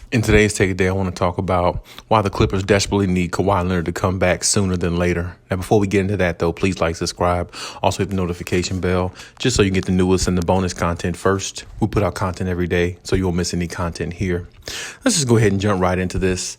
In today's Take a Day, I want to talk about why the Clippers desperately need Kawhi Leonard to come back sooner than later. Now, before we get into that, though, please like, subscribe, also hit the notification bell, just so you get the newest and the bonus content first. We put out content every day, so you won't miss any content here. Let's just go ahead and jump right into this.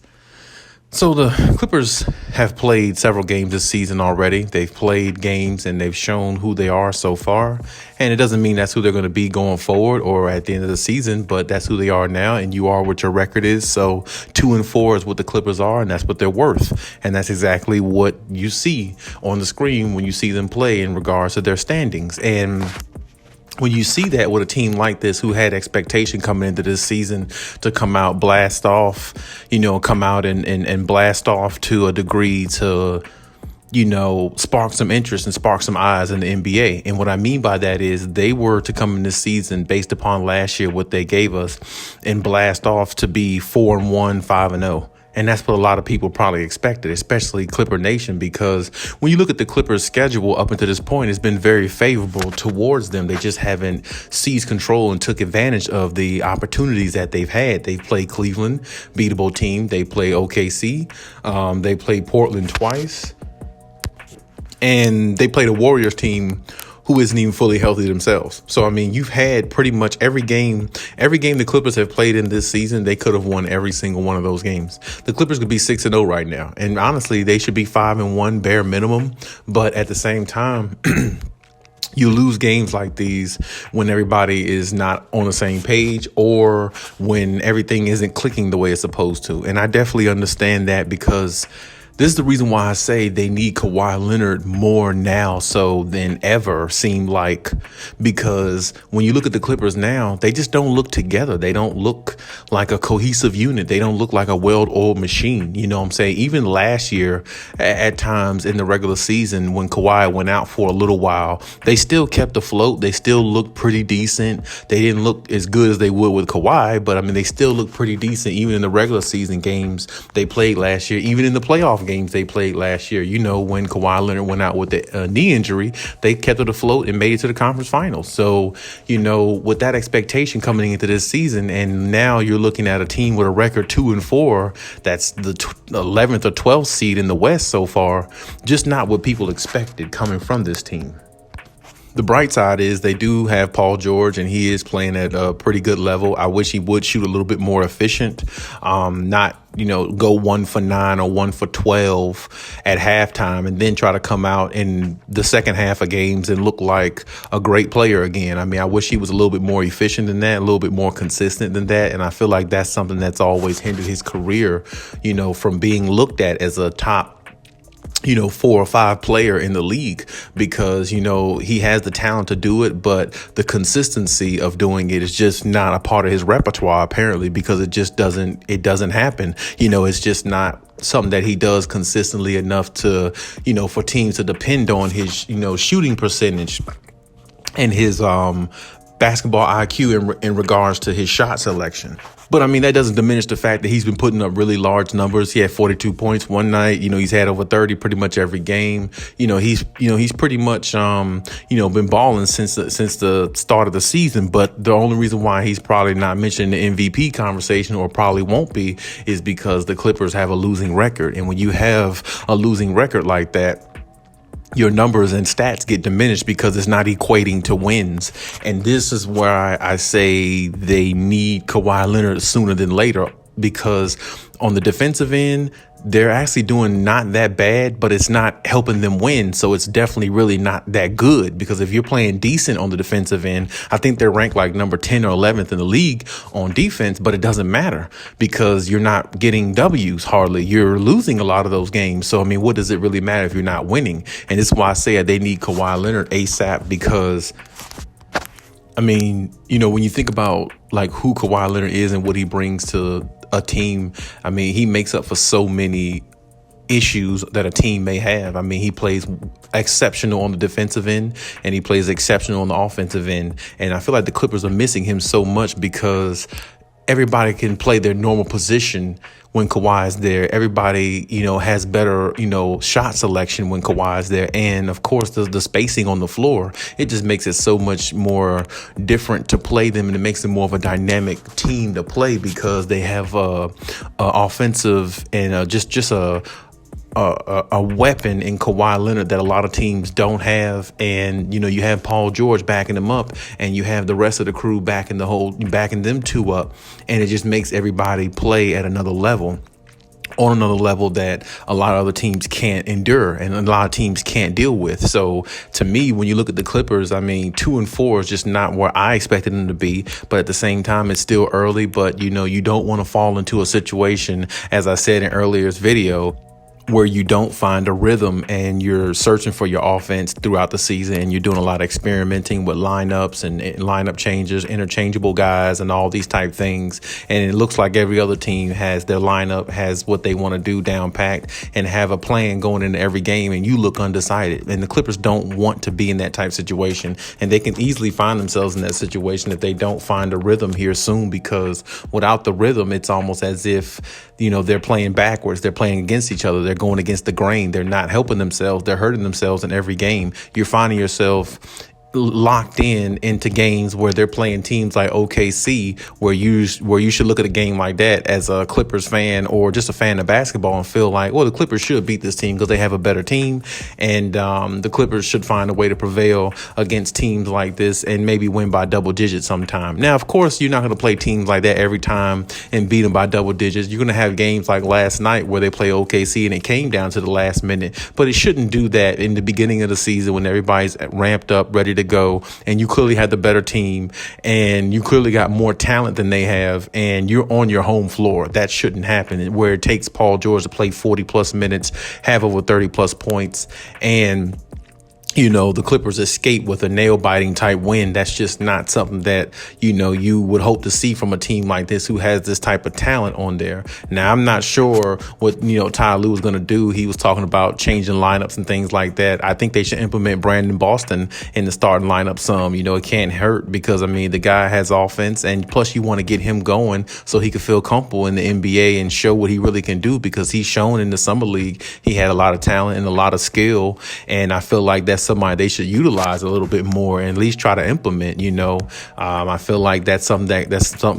So the Clippers have played several games this season already. They've played games and they've shown who they are so far. And it doesn't mean that's who they're going to be going forward or at the end of the season, but that's who they are now. And you are what your record is. So 2-4 is what the Clippers are, and that's what they're worth. And that's exactly what you see on the screen when you see them play in regards to their standings. And when you see that with a team like this who had expectation coming into this season to come out, blast off, come out and blast off to a degree to, spark some interest and spark some eyes in the NBA. And what I mean by that is they were to come in this season based upon last year, what they gave us, and blast off to be 4-1, 5-0. And that's what a lot of people probably expected, especially Clipper Nation, because when you look at the Clippers' schedule up until this point, it's been very favorable towards them. They just haven't seized control and took advantage of the opportunities that they've had. They've played Cleveland, beatable team. They play OKC. They played Portland twice. And they played a Warriors team who isn't even fully healthy themselves. So, you've had pretty much every game the Clippers have played in this season, they could have won every single one of those games. The Clippers could be 6-0 right now. And honestly, they should be 5-1 bare minimum. But at the same time, you lose games like these when everybody is not on the same page or when everything isn't clicking the way it's supposed to. And I definitely understand that, because this is the reason why I say they need Kawhi Leonard more now so than ever, seem like, because when you look at the Clippers now, they just don't look together. They don't look like a cohesive unit. They don't look like a well-oiled machine. You know what I'm saying? Even last year, at times in the regular season, when Kawhi went out for a little while, they still kept afloat. They still looked pretty decent. They didn't look as good as they would with Kawhi, but they still looked pretty decent even in the regular season games they played last year, even in the playoff games they played last year. When Kawhi Leonard went out with the knee injury, they kept it afloat and made it to the conference finals. So, with that expectation coming into this season, and now you're looking at a team with a record 2-4, that's the 11th or 12th seed in the West so far, just not what people expected coming from this team. The bright side is they do have Paul George, and he is playing at a pretty good level. I wish he would shoot a little bit more efficient, not go 1 for 9 or 1 for 12 at halftime and then try to come out in the second half of games and look like a great player again. I wish he was a little bit more efficient than that, a little bit more consistent than that. And I feel like that's something that's always hindered his career, from being looked at as a top 4 or 5 player in the league, because, he has the talent to do it, but the consistency of doing it is just not a part of his repertoire, apparently, because it doesn't happen. It's just not something that he does consistently enough to, for teams to depend on his, shooting percentage and his, basketball IQ in regards to his shot selection. But that doesn't diminish the fact that he's been putting up really large numbers. He had 42 points one night. He's had over 30 pretty much every game. He's pretty much been balling since the start of the season. But the only reason why he's probably not mentioned in the MVP conversation, or probably won't be, is because the Clippers have a losing record. And when you have a losing record like that, your numbers and stats get diminished because it's not equating to wins. And this is where I say they need Kawhi Leonard sooner than later, because on the defensive end, they're actually doing not that bad, but it's not helping them win. So it's definitely really not that good, because if you're playing decent on the defensive end, I think they're ranked like number 10 or 11th in the league on defense, but it doesn't matter because you're not getting W's hardly. You're losing a lot of those games. So, what does it really matter if you're not winning? And this is why I say they need Kawhi Leonard ASAP, because when you think about like who Kawhi Leonard is and what he brings to a team, he makes up for so many issues that a team may have. He plays exceptional on the defensive end and he plays exceptional on the offensive end. And I feel like the Clippers are missing him so much because everybody can play their normal position when Kawhi is there. Everybody, has better, shot selection when Kawhi is there. And of course, the spacing on the floor, it just makes it so much more different to play them. And it makes it more of a dynamic team to play because they have offensive and just a weapon in Kawhi Leonard that a lot of teams don't have. And, you have Paul George backing them up, and you have the rest of the crew backing them two up. And it just makes everybody play at another level. On another level that a lot of other teams can't endure and a lot of teams can't deal with. So to me, when you look at the Clippers, 2-4 is just not where I expected them to be. But at the same time, it's still early. But, you don't want to fall into a situation, as I said in earlier's video, where you don't find a rhythm and you're searching for your offense throughout the season, and you're doing a lot of experimenting with lineups and lineup changes, interchangeable guys, and all these type things. And it looks like every other team has their lineup, has what they want to do down packed, and have a plan going into every game, and you look undecided. And the Clippers don't want to be in that type of situation, and they can easily find themselves in that situation if they don't find a rhythm here soon, because without the rhythm, it's almost as if, they're playing backwards. They're playing against each other. They're going against the grain. They're not helping themselves. They're hurting themselves in every game. You're finding yourself locked into games where they're playing teams like OKC, where you should look at a game like that as a Clippers fan or just a fan of basketball and feel like, well, the Clippers should beat this team because they have a better team, and the Clippers should find a way to prevail against teams like this and maybe win by double digits sometime. Now, of course, you're not going to play teams like that every time and beat them by double digits. You're going to have games like last night where they play OKC and it came down to the last minute, but it shouldn't do that in the beginning of the season when everybody's ramped up, ready to go, and you clearly had the better team, and you clearly got more talent than they have, and you're on your home floor. That shouldn't happen, where it takes Paul George to play 40 plus minutes, have over 30 plus points, and the Clippers escape with a nail-biting type win. That's just not something that, you would hope to see from a team like this who has this type of talent on there. Now, I'm not sure what, Ty Lue was going to do. He was talking about changing lineups and things like that. I think they should implement Brandon Boston in the starting lineup some. It can't hurt because, the guy has offense, and plus you want to get him going so he can feel comfortable in the NBA and show what he really can do, because he's shown in the summer league he had a lot of talent and a lot of skill, and I feel like that's somebody they should utilize a little bit more and at least try to implement. I feel like that's some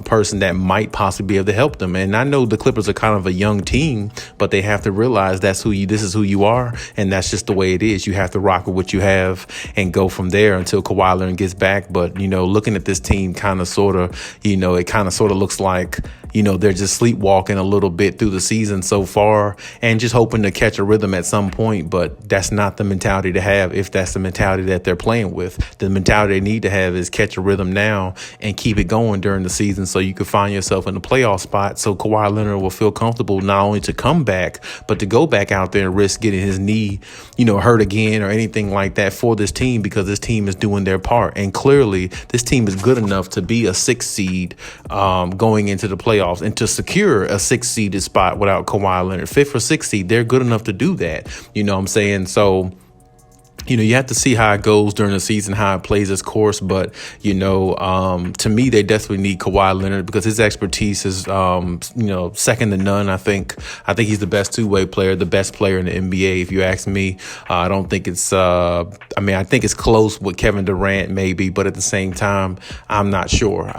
person that might possibly be able to help them. And I know the Clippers are kind of a young team, but they have to realize this is who you are, and that's just the way it is. You have to rock with what you have and go from there until Kawhi Leonard gets back. But looking at this team, it kind of sort of looks like they're just sleepwalking a little bit through the season so far and just hoping to catch a rhythm at some point. But that's not the mentality to have if that's the mentality that they're playing with. The mentality they need to have is catch a rhythm now and keep it going during the season so you can find yourself in the playoff spot, so Kawhi Leonard will feel comfortable not only to come back, but to go back out there and risk getting his knee, hurt again or anything like that for this team, because this team is doing their part. And clearly this team is good enough to be a 6 seed going into the playoffs and to secure a 6-seeded spot without Kawhi Leonard. 5th or 6th seed, they're good enough to do that. You know what I'm saying? So you have to see how it goes during the season, how it plays its course. But, to me, they desperately need Kawhi Leonard because his expertise is, second to none. I think he's the best two-way player, the best player in the NBA, if you ask me. I don't think it's I think it's close with Kevin Durant, maybe. But at the same time, I'm not sure.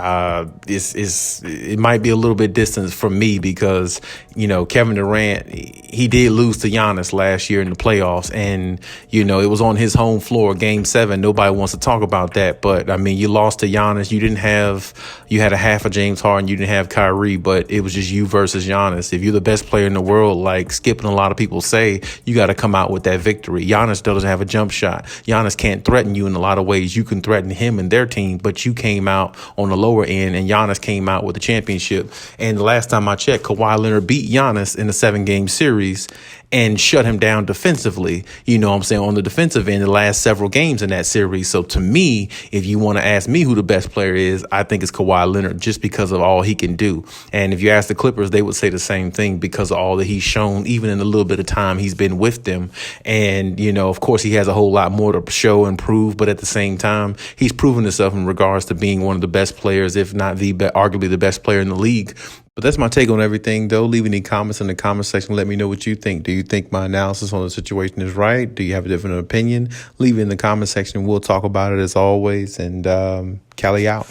It might be a little bit distant from me because, Kevin Durant, he did lose to Giannis last year in the playoffs. And, it was on his home floor, Game 7. Nobody wants to talk about that. But, you lost to Giannis. You had a half of James Harden. You didn't have Kyrie, but it was just you versus Giannis. If you're the best player in the world, like Skip and a lot of people say, you got to come out with that victory. Giannis doesn't have a jump shot. Giannis can't threaten you in a lot of ways. You can threaten him and their team, but you came out on the lower end, and Giannis came out with the championship. And the last time I checked, Kawhi Leonard beat Giannis in a 7-game series. and shut him down defensively, you know what I'm saying, on the defensive end the last several games in that series. So to me, if you want to ask me who the best player is, I think it's Kawhi Leonard, just because of all he can do. And if you ask the Clippers, they would say the same thing because of all that he's shown, even in the little bit of time he's been with them. And, you know, of course, he has a whole lot more to show and prove, but at the same time, he's proven himself in regards to being one of the best players, if not arguably the best player in the league. But that's my take on everything, though. Leave any comments in the comment section. Let me know what you think. Do you think my analysis on the situation is right? Do you have a different opinion? Leave it in the comment section. We'll talk about it as always. And Cali out.